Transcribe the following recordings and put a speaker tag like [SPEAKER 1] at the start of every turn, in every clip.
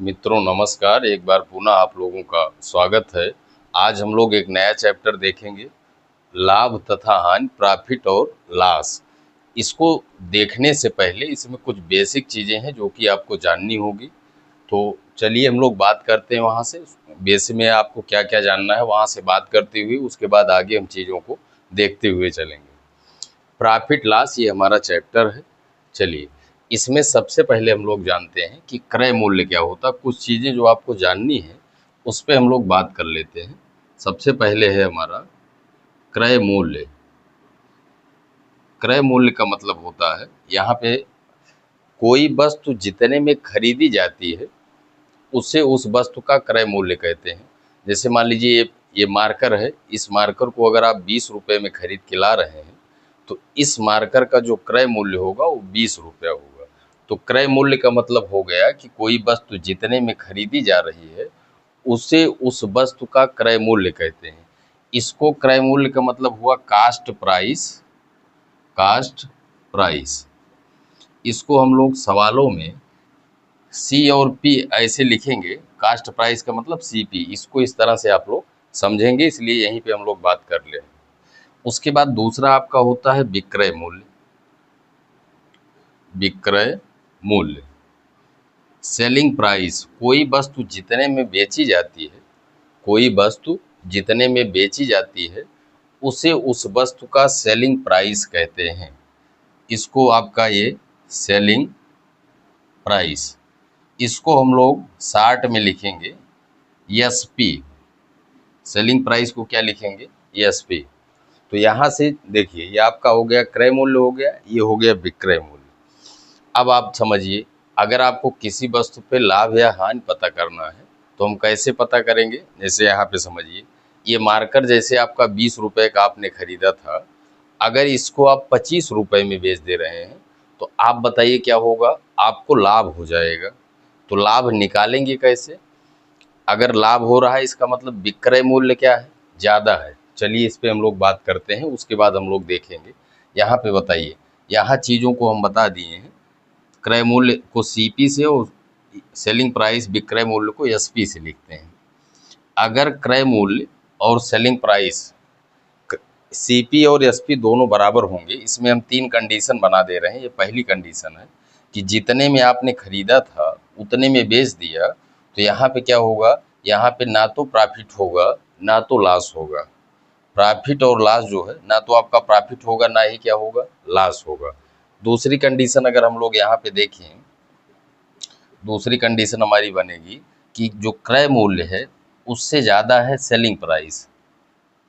[SPEAKER 1] मित्रों नमस्कार। एक बार पुनः आप लोगों का स्वागत है। आज हम लोग एक नया चैप्टर देखेंगे, लाभ तथा हानि, प्रॉफिट और लॉस। इसको देखने से पहले इसमें कुछ बेसिक चीज़ें हैं जो कि आपको जाननी होगी। तो चलिए हम लोग बात करते हैं वहाँ से, बेसिक में आपको क्या क्या जानना है वहाँ से बात करते हुए उसके बाद आगे हम चीज़ों को देखते हुए चलेंगे। प्रॉफिट लॉस ये हमारा चैप्टर है। चलिए इसमें सबसे पहले हम लोग जानते हैं कि क्रय मूल्य क्या होता है। कुछ चीज़ें जो आपको जाननी है उस पर हम लोग बात कर लेते हैं। सबसे पहले है हमारा क्रय मूल्य। क्रय मूल्य का मतलब होता है यहाँ पे कोई वस्तु जितने में खरीदी जाती है उसे उस वस्तु का क्रय मूल्य कहते हैं। जैसे मान लीजिए ये मार्कर है, इस मार्कर को अगर आप 20 रुपये में खरीद के ला रहे हैं तो इस मार्कर का जो क्रय मूल्य होगा वो 20 रुपया होगा। तो क्रय मूल्य का मतलब हो गया कि कोई वस्तु जितने में खरीदी जा रही है उसे उस वस्तु का क्रय मूल्य कहते हैं। इसको क्रय मूल्य का मतलब हुआ कास्ट प्राइस। कास्ट प्राइस इसको हम लोग सवालों में सी और पी ऐसे लिखेंगे। कास्ट प्राइस का मतलब सीपी, इसको इस तरह से आप लोग समझेंगे, इसलिए यहीं पे हम लोग बात कर ले। उसके बाद दूसरा आपका होता है विक्रय मूल्य। विक्रय मूल्य सेलिंग प्राइस, कोई वस्तु जितने में बेची जाती है, कोई वस्तु जितने में बेची जाती है उसे उस वस्तु का सेलिंग प्राइस कहते हैं। इसको आपका ये सेलिंग प्राइस, इसको हम लोग शार्ट में लिखेंगे एसपी। सेलिंग प्राइस को क्या लिखेंगे? एसपी। तो यहाँ से देखिए ये आपका हो गया क्रय मूल्य, हो गया ये हो गया विक्रय मूल्य। अब आप समझिए, अगर आपको किसी वस्तु पे लाभ या हानि पता करना है तो हम कैसे पता करेंगे? जैसे यहाँ पे समझिए ये मार्कर जैसे आपका 20 रुपये का आपने खरीदा था, अगर इसको आप 25 रुपये में बेच दे रहे हैं तो आप बताइए क्या होगा? आपको लाभ हो जाएगा। तो लाभ निकालेंगे कैसे? अगर लाभ हो रहा है इसका मतलब विक्रय मूल्य क्या है? ज़्यादा है। चलिए इस पे हम लोग बात करते हैं, उसके बाद हम लोग देखेंगे। यहाँ पे बताइए, यहाँ चीज़ों को हम बता दिए हैं। क्रय मूल्य को सीपी से और सेलिंग प्राइस विक्रय मूल्य को एसपी से लिखते हैं। अगर क्रय मूल्य और सेलिंग प्राइस सीपी और एसपी दोनों बराबर होंगे, इसमें हम 3 कंडीशन बना दे रहे हैं। ये पहली कंडीशन है कि जितने में आपने खरीदा था उतने में बेच दिया, तो यहाँ पे क्या होगा? यहाँ पे ना तो प्रॉफिट होगा ना तो लॉस होगा। प्रॉफिट और लॉस जो है, ना तो आपका प्रॉफिट होगा ना ही क्या होगा? लॉस होगा। दूसरी कंडीशन अगर हम लोग यहाँ पे देखें, दूसरी कंडीशन हमारी बनेगी कि जो क्रय मूल्य है उससे ज़्यादा है सेलिंग प्राइस।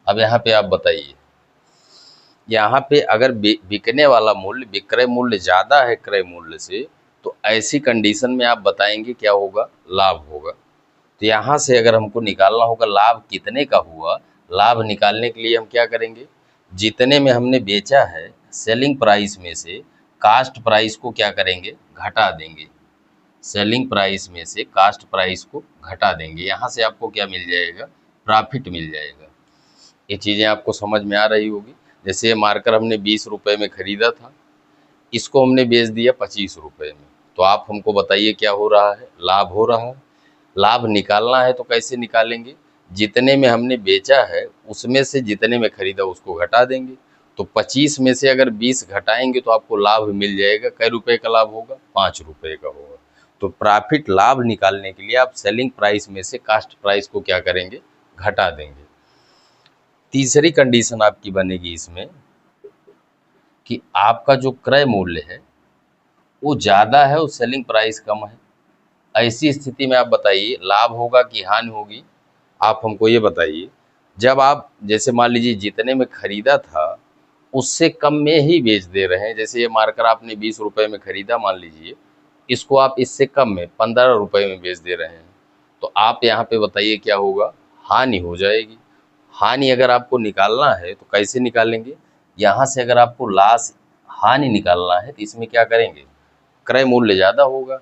[SPEAKER 1] अब यहाँ पे आप बताइए, यहाँ पे अगर बिकने वाला मूल्य विक्रय मूल्य ज़्यादा है क्रय मूल्य से, तो ऐसी कंडीशन में आप बताएंगे क्या होगा? लाभ होगा। तो यहाँ से अगर हमको निकालना होगा लाभ कितने का हुआ, लाभ निकालने के लिए हम क्या करेंगे? जितने में हमने बेचा है सेलिंग प्राइस में से कास्ट प्राइस को क्या करेंगे? घटा देंगे। सेलिंग प्राइस में से कास्ट प्राइस को घटा देंगे। यहाँ से आपको क्या मिल जाएगा? प्रॉफिट मिल जाएगा। ये चीज़ें आपको समझ में आ रही होगी। जैसे ये मार्कर हमने 20 रुपये में ख़रीदा था, इसको हमने बेच दिया 25 रुपये में, तो आप हमको बताइए क्या हो रहा है? लाभ हो रहा है। लाभ निकालना है तो कैसे निकालेंगे? जितने में हमने बेचा है उसमें से जितने में खरीदा उसको घटा देंगे। तो 25 में से अगर 20 घटाएंगे तो आपको लाभ मिल जाएगा। कै रुपए का लाभ होगा? 5 रुपये का होगा। तो प्रॉफिट लाभ निकालने के लिए आप सेलिंग प्राइस में से कास्ट प्राइस को क्या करेंगे? घटा देंगे। तीसरी कंडीशन आपकी बनेगी इसमें कि आपका जो क्रय मूल्य है वो ज़्यादा है और सेलिंग प्राइस कम है। ऐसी स्थिति में आप बताइए लाभ होगा कि हानि होगी? आप हमको ये बताइए। जब आप जैसे मान लीजिए जितने में खरीदा था उससे कम में ही बेच दे रहे हैं, जैसे ये मार्कर आपने 20 रुपये में खरीदा, मान लीजिए इसको आप इससे कम में 15 रुपये में बेच दे रहे हैं, तो आप यहाँ पे बताइए क्या होगा? हानि हो जाएगी। हानि अगर आपको निकालना है तो कैसे निकालेंगे? यहाँ से अगर आपको लॉस हानि निकालना है तो इसमें क्या करेंगे? क्रय मूल्य ज़्यादा होगा,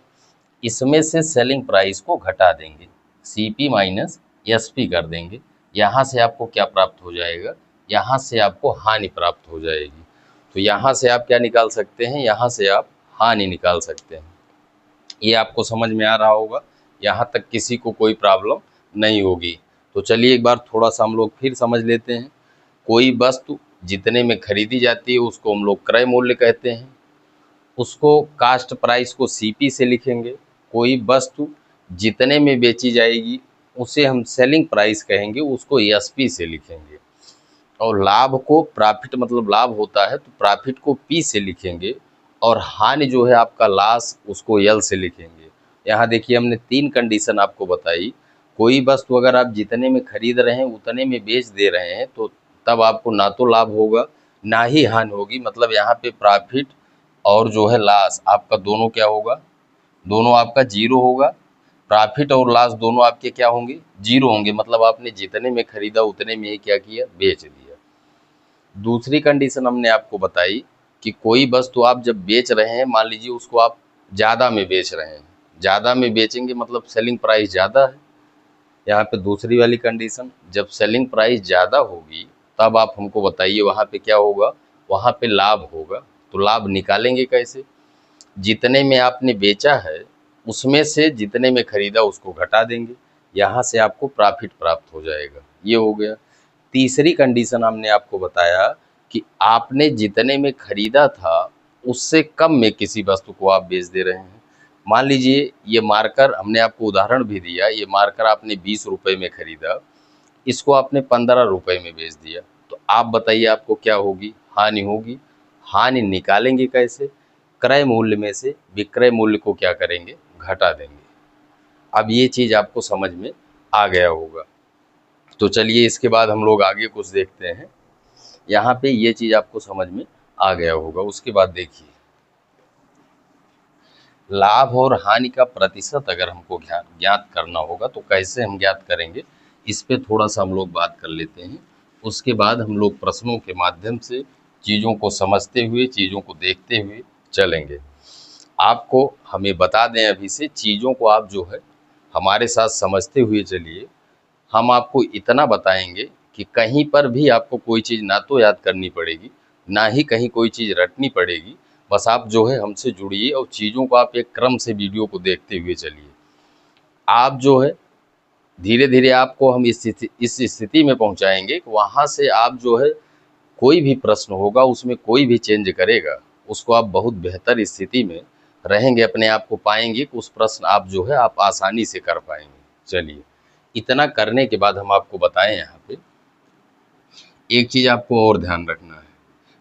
[SPEAKER 1] इसमें से सेलिंग प्राइस को घटा देंगे, सीपी माइनस एसपी कर देंगे। यहाँ से आपको क्या प्राप्त हो जाएगा? यहाँ से आपको हानि प्राप्त हो जाएगी। तो यहाँ से आप क्या निकाल सकते हैं? यहाँ से आप हानि निकाल सकते हैं। ये आपको समझ में आ रहा होगा। यहाँ तक किसी को कोई प्रॉब्लम नहीं होगी। तो चलिए एक बार थोड़ा सा हम लोग फिर समझ लेते हैं। कोई वस्तु जितने में खरीदी जाती है उसको हम लोग क्रय मूल्य कहते हैं, उसको कास्ट प्राइस को सीपी से लिखेंगे। कोई वस्तु जितने में बेची जाएगी उसे हम सेलिंग प्राइस कहेंगे, उसको एसपी से लिखेंगे। और लाभ को, प्रॉफिट मतलब लाभ होता है तो प्रॉफिट को पी से लिखेंगे, और हानि जो है आपका लॉस, उसको एल से लिखेंगे। यहाँ देखिए हमने 3 कंडीशन आपको बताई। कोई वस्तु अगर आप जितने में खरीद रहे हैं उतने में बेच दे रहे हैं तो तब आपको ना तो लाभ होगा ना ही हानि होगी। मतलब यहाँ पे प्रॉफिट और जो है लॉस आपका दोनों क्या होगा, दोनों आपका जीरो होगा। प्रॉफिट और लॉस दोनों आपके क्या होंगे, जीरो होंगे। मतलब आपने जितने में खरीदा उतने में ही क्या किया, बेच दिया। दूसरी कंडीशन हमने आपको बताई कि कोई वस्तु आप जब बेच रहे हैं, मान लीजिए उसको आप ज़्यादा में बेच रहे हैं, ज़्यादा में बेचेंगे मतलब सेलिंग प्राइस ज़्यादा है। यहाँ पे दूसरी वाली कंडीशन, जब सेलिंग प्राइस ज़्यादा होगी तब आप हमको बताइए वहाँ पे क्या होगा, वहाँ पे लाभ होगा। तो लाभ निकालेंगे कैसे, जितने में आपने बेचा है उसमें से जितने में खरीदा उसको घटा देंगे, यहाँ से आपको प्रॉफिट प्राप्त हो जाएगा। ये हो गया। तीसरी कंडीशन हमने आपको बताया कि आपने जितने में खरीदा था उससे कम में किसी वस्तु को आप बेच दे रहे हैं। मान लीजिए ये मार्कर, हमने आपको उदाहरण भी दिया, ये मार्कर आपने 20 रुपये में खरीदा, इसको आपने 15 रुपये में बेच दिया, तो आप बताइए आपको क्या होगी, हानि होगी। हानि निकालेंगे कैसे, क्रय मूल्य में से विक्रय मूल्य को क्या करेंगे, घटा देंगे। अब ये चीज़ आपको समझ में आ गया होगा। तो चलिए इसके बाद हम लोग आगे कुछ देखते हैं। यहाँ पे ये चीज़ आपको समझ में आ गया होगा। उसके बाद देखिए, लाभ और हानि का प्रतिशत अगर हमको ज्ञात करना होगा तो कैसे हम ज्ञात करेंगे, इस पे थोड़ा सा हम लोग बात कर लेते हैं। उसके बाद हम लोग प्रश्नों के माध्यम से चीज़ों को समझते हुए, चीज़ों को देखते हुए चलेंगे। आपको हमें बता दें अभी से, चीज़ों को आप जो है हमारे साथ समझते हुए चलिए। हम आपको इतना बताएंगे कि कहीं पर भी आपको कोई चीज़ ना तो याद करनी पड़ेगी, ना ही कहीं कोई चीज़ रटनी पड़ेगी। बस आप जो है हमसे जुड़िए और चीज़ों को आप एक क्रम से वीडियो को देखते हुए चलिए। आप जो है धीरे धीरे आपको हम इस स्थिति में पहुंचाएंगे कि वहाँ से आप जो है कोई भी प्रश्न होगा उसमें कोई भी चेंज करेगा, उसको आप बहुत बेहतर स्थिति में रहेंगे, अपने आप को पाएंगे कि उस प्रश्न आप जो है आप आसानी से कर पाएंगे। चलिए, इतना करने के बाद हम आपको बताएं, यहाँ पे एक चीज़ आपको और ध्यान रखना है।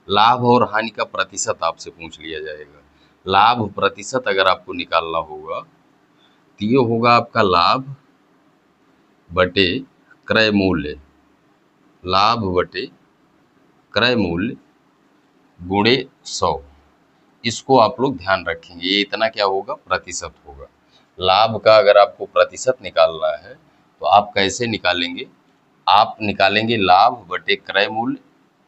[SPEAKER 1] लाभ और हानि का प्रतिशत आपसे पूछ लिया जाएगा। लाभ प्रतिशत अगर आपको निकालना होगा तो ये होगा आपका लाभ बटे क्रय मूल्य, लाभ बटे क्रय मूल्य गुणे 100। इसको आप लोग ध्यान रखेंगे। ये इतना क्या होगा, प्रतिशत होगा। लाभ का अगर आपको प्रतिशत निकालना है तो आप कैसे निकालेंगे, आप निकालेंगे लाभ बटे क्रय मूल्य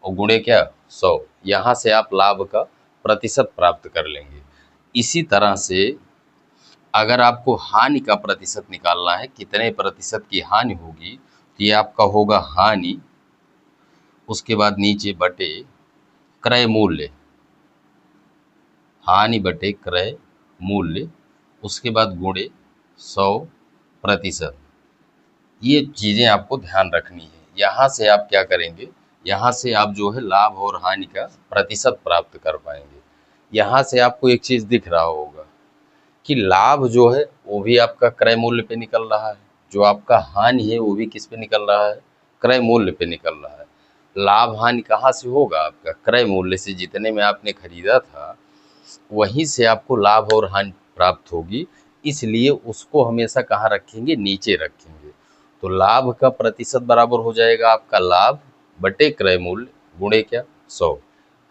[SPEAKER 1] और गुणे क्या, 100। यहाँ से आप लाभ का प्रतिशत प्राप्त कर लेंगे। इसी तरह से अगर आपको हानि का प्रतिशत निकालना है, कितने प्रतिशत की हानि होगी, तो ये आपका होगा हानि, उसके बाद नीचे बटे क्रय मूल्य, हानि बटे क्रय मूल्य, उसके बाद गुणे 100%। ये चीज़ें आपको ध्यान रखनी है। यहाँ से आप क्या करेंगे, यहाँ से आप जो है लाभ और हानि का प्रतिशत प्राप्त कर पाएंगे। यहाँ से आपको एक चीज़ दिख रहा होगा कि लाभ जो है वो भी आपका क्रय मूल्य पे निकल रहा है, जो आपका हानि है वो भी किस पे निकल रहा है, क्रय मूल्य पे निकल रहा है। लाभ हानि कहाँ से होगा, आपका क्रय मूल्य से। जितने में आपने खरीदा था वहीं से आपको लाभ और हानि प्राप्त होगी, इसलिए उसको हमेशा कहाँ रखेंगे, नीचे रखेंगे। तो लाभ का प्रतिशत बराबर हो जाएगा आपका लाभ बटे क्रय मूल्य गुणे क्या, 100।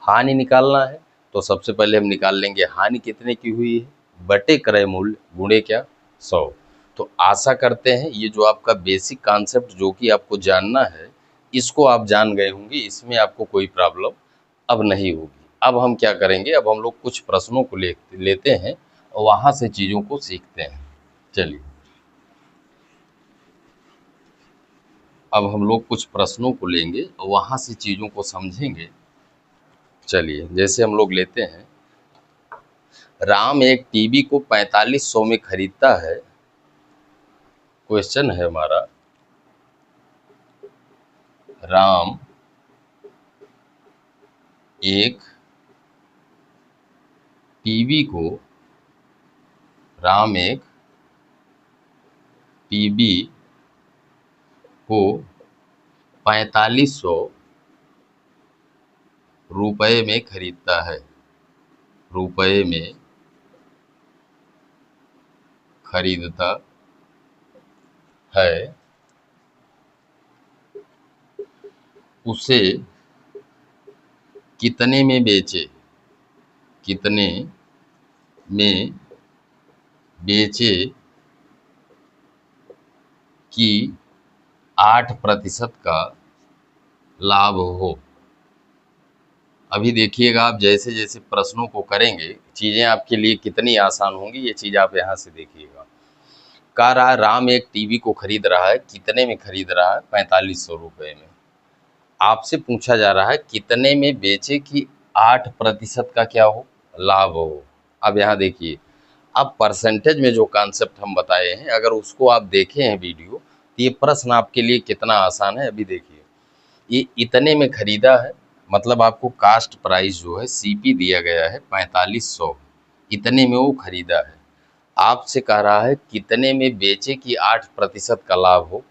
[SPEAKER 1] हानि निकालना है तो सबसे पहले हम निकाल लेंगे हानि कितने की हुई है, बटे क्रय मूल्य गुणे क्या, 100। तो आशा करते हैं ये जो आपका बेसिक कॉन्सेप्ट जो कि आपको जानना है, इसको आप जान गए होंगे, इसमें आपको कोई प्रॉब्लम अब नहीं होगी। अब हम क्या करेंगे, अब हम लोग कुछ प्रश्नों को लेते हैं और वहाँ से चीज़ों को सीखते हैं। चलिए, अब हम लोग कुछ प्रश्नों को लेंगे और वहाँ से चीज़ों को समझेंगे। चलिए, जैसे हम लोग लेते हैं, राम एक टीवी को 4500 में खरीदता है क्वेश्चन है हमारा, राम एक टीवी को राम एक टीवी को 4500 रुपए में खरीदता है, रुपए में खरीदता है, उसे कितने में बेचे, कितने में बेचे कि 8% का लाभ हो। अभी देखिएगा, आप जैसे जैसे प्रश्नों को करेंगे चीज़ें आपके लिए कितनी आसान होंगी, ये चीज़ आप यहाँ से देखिएगा। कह रहा है राम एक टीवी को खरीद रहा है, कितने में खरीद रहा है, 4500 रुपये में। आपसे पूछा जा रहा है कितने में बेचे कि 8% का क्या हो, लाभ हो। अब यहाँ देखिए, अब परसेंटेज में जो कॉन्सेप्ट हम बताए हैं, अगर उसको आप देखे हैं वीडियो, तो ये प्रश्न आपके लिए कितना आसान है। अभी देखिए, ये इतने में खरीदा है, मतलब आपको कास्ट प्राइस जो है सीपी दिया गया है 4500, इतने में वो खरीदा है। आपसे कह रहा है कितने में बेचे कि 8% का लाभ हो।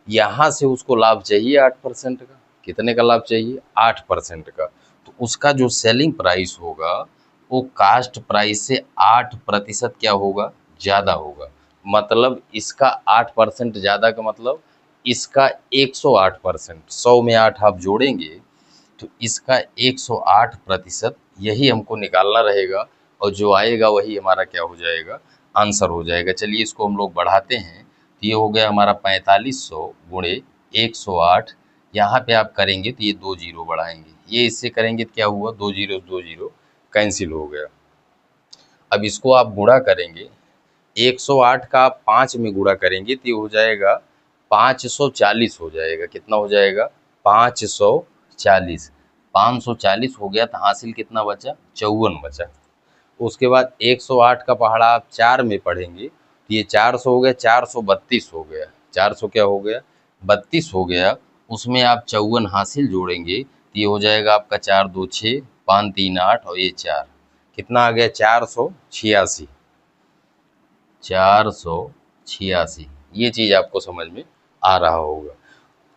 [SPEAKER 1] यहाँ से उसको लाभ चाहिए 8% का। कितने का लाभ चाहिए, 8% का। तो उसका जो सेलिंग प्राइस होगा वो कास्ट प्राइस से 8% क्या होगा, ज़्यादा होगा। मतलब इसका 8% ज़्यादा का मतलब इसका 108%, 100 में 8 आप जोड़ेंगे तो इसका 108%, यही हमको निकालना रहेगा और जो आएगा वही हमारा क्या हो जाएगा, आंसर हो जाएगा। चलिए इसको हम लोग बढ़ाते हैं, तो ये हो गया हमारा 4500 गुणे 108। यहाँ पे आप करेंगे तो ये 2 जीरो बढ़ाएंगे, ये इससे करेंगे तो क्या हुआ, 2 जीरो कैंसिल हो गया। अब इसको आप गुणा करेंगे, 108 का आप 5 में गुणा करेंगे तो ये हो जाएगा 540 हो जाएगा। कितना हो जाएगा, 540। 540 हो गया तो हासिल कितना बचा, 54 बचा। उसके बाद 108 का पहाड़ा आप 4 में पढ़ेंगे तो ये 400 हो गया, 432 हो गया। 400 क्या हो गया, 32 हो गया। उसमें आप 54 हासिल जोड़ेंगे तो ये हो जाएगा आपका 4 2 6, 5 3 8 और ये 4, कितना आ गया, 486। 486, ये चीज़ आपको समझ में आ रहा होगा।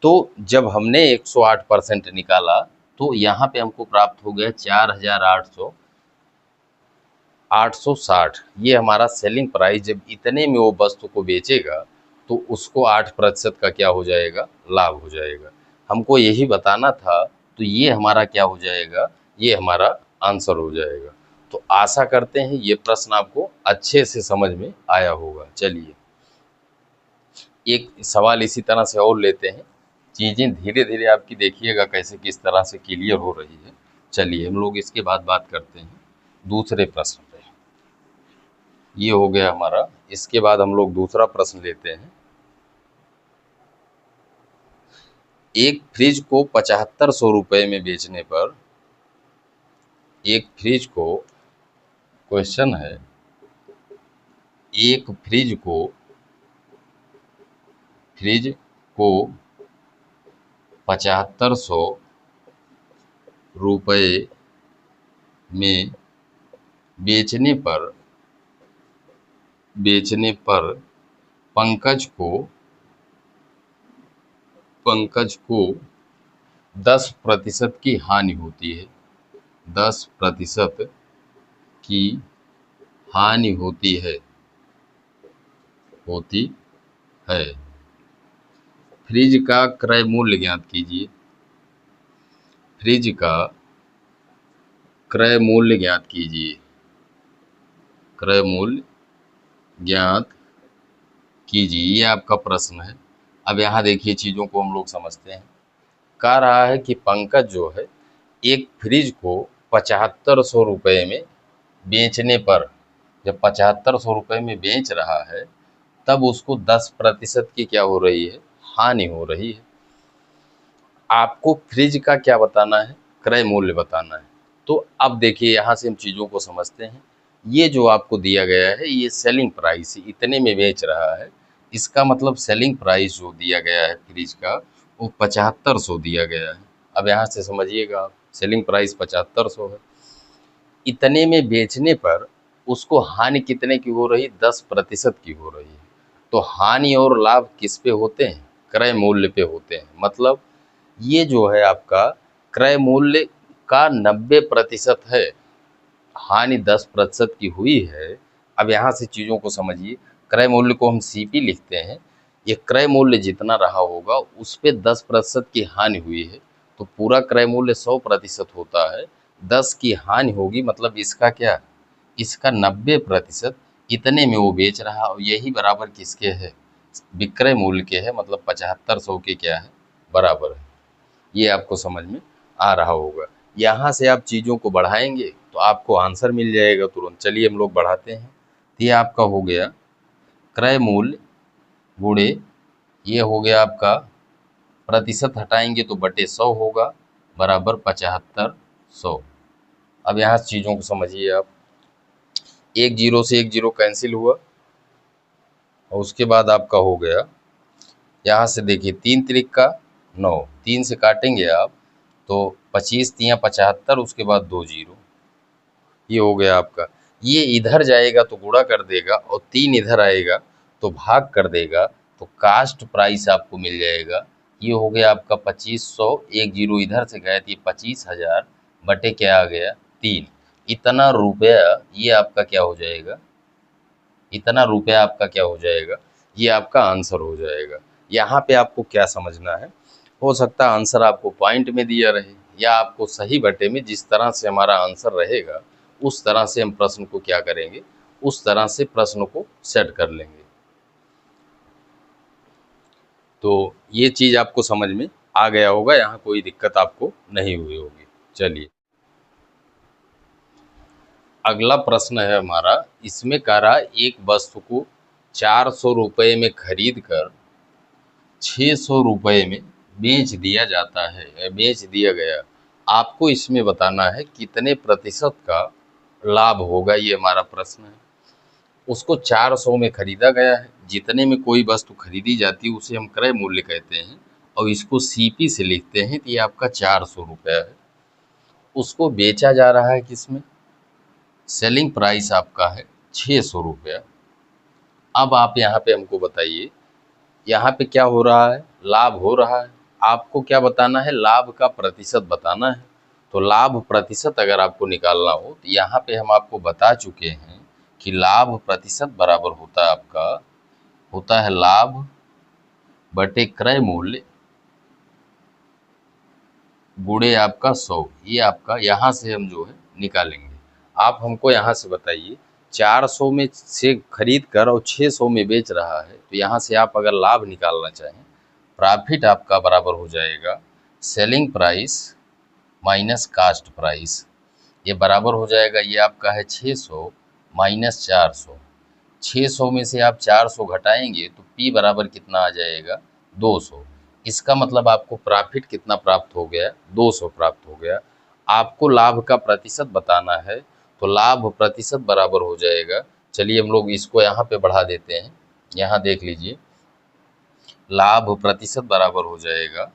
[SPEAKER 1] तो जब हमने 108% निकाला तो यहाँ पे हमको प्राप्त हो गया 4860। ये हमारा सेलिंग प्राइस। जब इतने में वो वस्तु को बेचेगा तो उसको 8% का क्या हो जाएगा, लाभ हो जाएगा। हमको यही बताना था, तो ये हमारा क्या हो जाएगा, ये हमारा आंसर हो जाएगा। तो आशा करते हैं ये प्रश्न आपको अच्छे से समझ में आया होगा। चलिए एक सवाल इसी तरह से और लेते हैं, चीज़ें धीरे धीरे आपकी देखिएगा कैसे किस तरह से क्लियर हो रही है। चलिए हम लोग इसके बाद बात करते हैं दूसरे प्रश्न पे। ये हो गया हमारा, इसके बाद हम लोग दूसरा प्रश्न लेते हैं। एक फ्रिज को 7500 रुपये में बेचने पर, एक फ्रिज को, क्वेश्चन है, एक फ्रिज को 7500 रुपये में बेचने पर पंकज को 10% की हानि होती है, 10% की हानि होती है। फ्रिज का क्रय मूल्य ज्ञात कीजिए, फ्रिज का क्रय मूल्य ज्ञात कीजिए, क्रय मूल्य ज्ञात कीजिए, ये आपका प्रश्न है। अब यहाँ देखिए चीज़ों को हम लोग समझते हैं। कह रहा है कि पंकज जो है एक फ्रिज को 7500 रुपये में बेचने पर, जब 7500 रुपये में बेच रहा है तब उसको 10% की क्या हो रही है, हानि हो रही है। आपको फ्रिज का क्या बताना है, क्रय मूल्य बताना है। तो अब देखिए यहाँ से हम चीज़ों को समझते हैं। ये जो आपको दिया गया है ये सेलिंग प्राइस, इतने में बेच रहा है, इसका मतलब सेलिंग प्राइस जो दिया गया है फ्रिज का वो 7500 दिया गया है। अब यहाँ से समझिएगा आप, सेलिंग प्राइस 7500 है। इतने में बेचने पर उसको हानि कितने की हो रही, 10% की हो रही है। तो हानि और लाभ किस पे होते हैं, क्रय मूल्य पे होते हैं। मतलब ये जो है आपका क्रय मूल्य का 90% है, हानि 10% की हुई है। अब यहाँ से चीज़ों को समझिए, क्रय मूल्य को हम सीपी लिखते हैं। ये क्रय मूल्य जितना रहा होगा उस पे 10% की हानि हुई है, तो पूरा क्रय मूल्य 100% होता है। 10 की हानि होगी, मतलब इसका क्या, इसका 90% इतने में वो बेच रहा है, और यही बराबर किसके है, विक्रय मूल्य के है, मतलब 7500 के क्या है, बराबर है। ये आपको समझ में आ रहा होगा। यहाँ से आप चीज़ों को बढ़ाएंगे तो आपको आंसर मिल जाएगा तुरंत। चलिए हम लोग बढ़ाते हैं। तो ये आपका हो गया क्रय मूल्य गुणे, ये हो गया आपका प्रतिशत हटाएंगे तो बटे 100 होगा, बराबर 7500। अब यहाँ चीज़ों को समझिए आप, एक जीरो से एक जीरो कैंसिल हुआ, और उसके बाद आपका हो गया, यहाँ से देखिए 3 त्रिक का 9, 3 से काटेंगे आप तो 25 तियाँ 75, उसके बाद 2 जीरो, ये हो गया आपका। ये इधर जाएगा तो गुणा कर देगा, और 3 इधर आएगा तो भाग कर देगा, तो कास्ट प्राइस आपको मिल जाएगा। ये हो गया आपका 2500, एक जीरो इधर से गए तो ये 25,000 बटे क्या आ गया, 3। इतना रुपया ये आपका क्या हो जाएगा, इतना रुपया आपका क्या हो जाएगा, ये आपका आंसर हो जाएगा। यहाँ पे आपको क्या समझना है, हो सकता है आंसर आपको पॉइंट में दिया रहे, या आपको सही बटे में, जिस तरह से हमारा आंसर रहेगा उस तरह से हम प्रश्न को क्या करेंगे, उस तरह से प्रश्न को सेट कर लेंगे। तो ये चीज़ आपको समझ में आ गया होगा, यहाँ कोई दिक्कत आपको नहीं हुई होगी। चलिए अगला प्रश्न है हमारा, इसमें कह रहा है एक वस्तु को 400 रुपये में खरीद कर 600 रुपये में बेच दिया जाता है, या बेच दिया गया। आपको इसमें बताना है कितने प्रतिशत का लाभ होगा, ये हमारा प्रश्न है। उसको 400 में खरीदा गया है, जितने में कोई वस्तु खरीदी जाती है उसे हम क्रय मूल्य कहते हैं, और इसको सीपी से लिखते हैं, तो ये आपका 400 रुपया है। उसको बेचा जा रहा है किसमें, सेलिंग प्राइस आपका है 600 रुपया। अब आप यहाँ पे हमको बताइए, यहाँ पे क्या हो रहा है, लाभ हो रहा है। आपको क्या बताना है, लाभ का प्रतिशत बताना है। तो लाभ प्रतिशत अगर आपको निकालना हो तो यहाँ पे हम आपको बता चुके हैं कि लाभ प्रतिशत बराबर होता है आपका, होता है लाभ बटे क्रय मूल्य गुणे आपका 100। ये आपका यहाँ से हम जो है निकालेंगे। आप हमको यहाँ से बताइए, 400 में से खरीद कर और 600 में बेच रहा है, तो यहाँ से आप अगर लाभ निकालना चाहें, प्रॉफिट आपका बराबर हो जाएगा selling price minus cost price. ये बराबर हो जाएगा, ये आपका है 600 माइनस 400। 600 में से आप 400 घटाएंगे तो P बराबर कितना आ जाएगा, 200। इसका मतलब आपको प्रॉफिट कितना प्राप्त हो गया, 200 प्राप्त हो गया। आपको लाभ का प्रतिशत बताना है, तो लाभ प्रतिशत बराबर हो जाएगा, चलिए हम लोग इसको यहाँ पे बढ़ा देते हैं। यहाँ देख लीजिए, लाभ प्रतिशत बराबर हो जाएगा,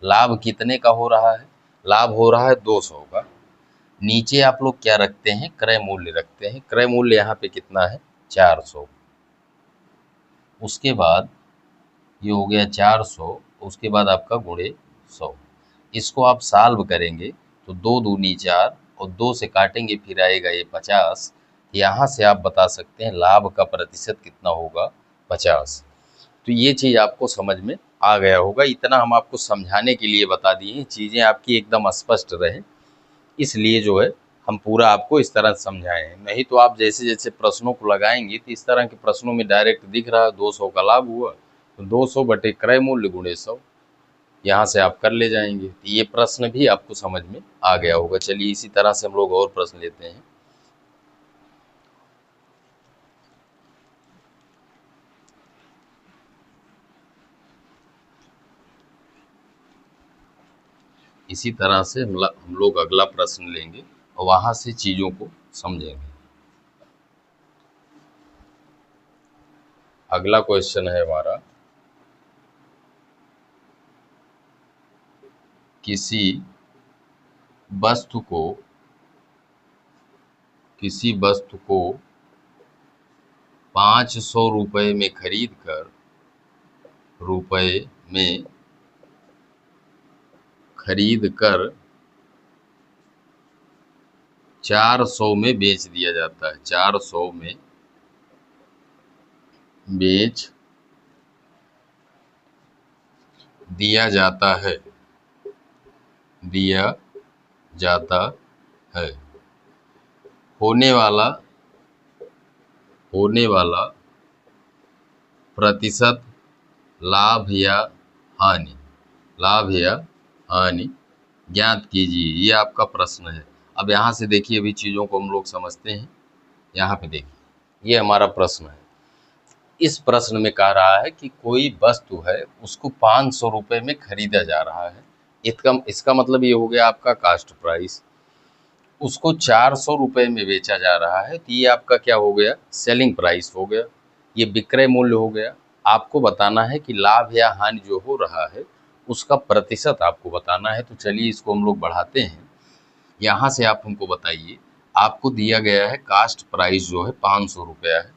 [SPEAKER 1] लाभ कितने का हो रहा है, लाभ हो रहा है 200 का। नीचे आप लोग क्या रखते हैं, क्रय मूल्य रखते हैं। क्रय मूल्य यहाँ पे कितना है, 400। उसके बाद ये हो गया 400, उसके बाद आपका गुणे 100। इसको आप सॉल्व करेंगे तो 2 दूनी 4, और 2 से काटेंगे फिर आएगा ये 50। यहाँ से आप बता सकते हैं लाभ का प्रतिशत कितना होगा, 50। तो ये चीज़ आपको समझ में आ गया होगा। इतना हम आपको समझाने के लिए बता दिए हैं, चीज़ें आपकी एकदम स्पष्ट रहे, इसलिए जो है हम पूरा आपको इस तरह समझाए हैं। नहीं तो आप जैसे जैसे प्रश्नों को लगाएंगे तो इस तरह के प्रश्नों में डायरेक्ट दिख रहा है 200 का लाभ हुआ, तो 200 बटे क्रय मूल्य गुणे 100, यहाँ से आप कर ले जाएंगे। तो ये प्रश्न भी आपको समझ में आ गया होगा। चलिए इसी तरह से हम लोग और प्रश्न लेते हैं। इसी तरह से हम लोग अगला प्रश्न लेंगे और वहाँ से चीज़ों को समझेंगे। अगला क्वेश्चन है हमारा, किसी वस्तु को 500 रुपये में खरीद कर 400 में बेच दिया जाता है। 400 में बेच दिया जाता है। होने वाला प्रतिशत लाभ या हानि ज्ञात कीजिए। ये आपका प्रश्न है। अब यहाँ से देखिए, अभी चीज़ों को हम लोग समझते हैं। यहाँ पे देखिए, ये हमारा प्रश्न है। इस प्रश्न में कह रहा है कि कोई वस्तु है, उसको 500 रुपये में खरीदा जा रहा है। इसका मतलब ये हो गया आपका कास्ट प्राइस। उसको 400 रुपये में बेचा जा रहा है, तो ये आपका क्या हो गया, सेलिंग प्राइस हो गया। ये विक्रय मूल्य हो गया। आपको बताना है कि लाभ या हानि जो हो रहा है उसका प्रतिशत आपको बताना है। तो चलिए इसको हम लोग बढ़ाते हैं। यहाँ से आप हमको बताइए, आपको दिया गया है कास्ट प्राइस जो है 500 रुपया है,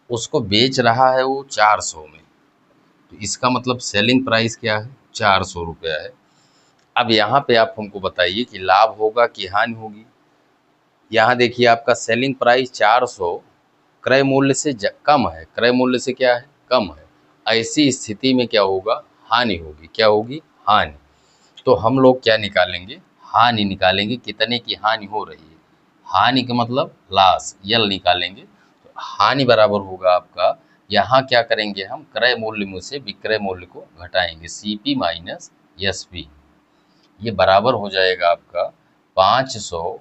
[SPEAKER 1] उसको बेच रहा है वो 400 में, तो इसका मतलब सेलिंग प्राइस क्या है, 400 रुपया है। अब यहाँ पे आप हमको बताइए कि लाभ होगा कि हानि होगी। यहाँ देखिए, आपका सेलिंग प्राइस 400 क्रय मूल्य से कम है। क्रय मूल्य से क्या है, कम है। ऐसी स्थिति में क्या होगा, हानि होगी। क्या होगी, हानि। तो हम लोग क्या निकालेंगे, हानि निकालेंगे। कितने की हानि हो रही है, हानि का मतलब लॉस, यल निकालेंगे। तो हानि बराबर होगा आपका, यहाँ क्या करेंगे हम, क्रय मूल्य में से विक्रय मूल्य को घटाएंगे, CP माइनस SP। ये बराबर हो जाएगा आपका 500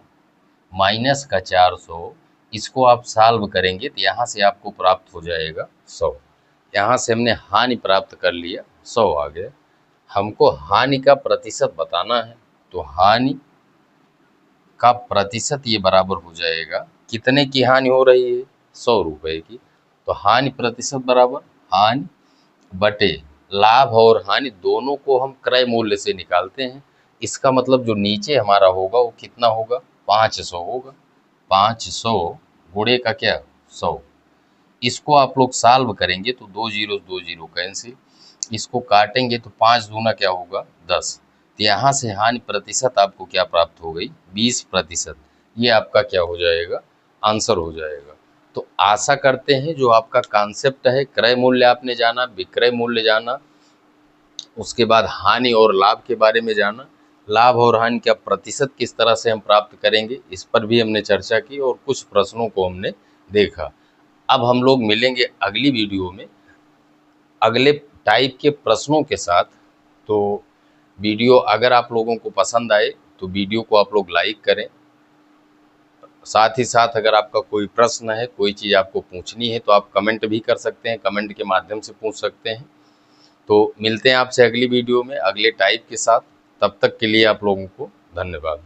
[SPEAKER 1] माइनस का 400। इसको आप सॉल्व करेंगे तो यहाँ से आपको प्राप्त हो जाएगा 100। यहाँ से हमने हानि प्राप्त कर लिया, 100 आ गया। हमको हानि का प्रतिशत बताना है, तो हानि का प्रतिशत ये बराबर हो जाएगा, कितने की हानि हो रही है, 100 रुपये की। तो हानि प्रतिशत बराबर हानि बटे लाभ और हानि दोनों को हम क्रय मूल्य से निकालते हैं। इसका मतलब जो नीचे हमारा होगा वो कितना होगा, 500 होगा। 500 गुणे का क्या, 100। इसको आप लोग सॉल्व करेंगे तो 2 0 कैंसिल। इसको काटेंगे तो 5 दूना क्या होगा, 10। तो यहाँ से हानि प्रतिशत आपको क्या प्राप्त हो गई, 20%। ये आपका क्या हो जाएगा, आंसर हो जाएगा। तो आशा करते हैं जो आपका कॉन्सेप्ट है, क्रय मूल्य आपने जाना, विक्रय मूल्य जाना, उसके बाद हानि और लाभ के बारे में जाना, लाभ और हानि का प्रतिशत किस तरह से हम प्राप्त करेंगे इस पर भी हमने चर्चा की और कुछ प्रश्नों को हमने देखा। अब हम लोग मिलेंगे अगली वीडियो में अगले टाइप के प्रश्नों के साथ। तो वीडियो अगर आप लोगों को पसंद आए तो वीडियो को आप लोग लाइक करें। साथ ही साथ अगर आपका कोई प्रश्न है, कोई चीज़ आपको पूछनी है तो आप कमेंट भी कर सकते हैं, कमेंट के माध्यम से पूछ सकते हैं। तो मिलते हैं आपसे अगली वीडियो में अगले टाइप के साथ। तब तक के लिए आप लोगों को धन्यवाद।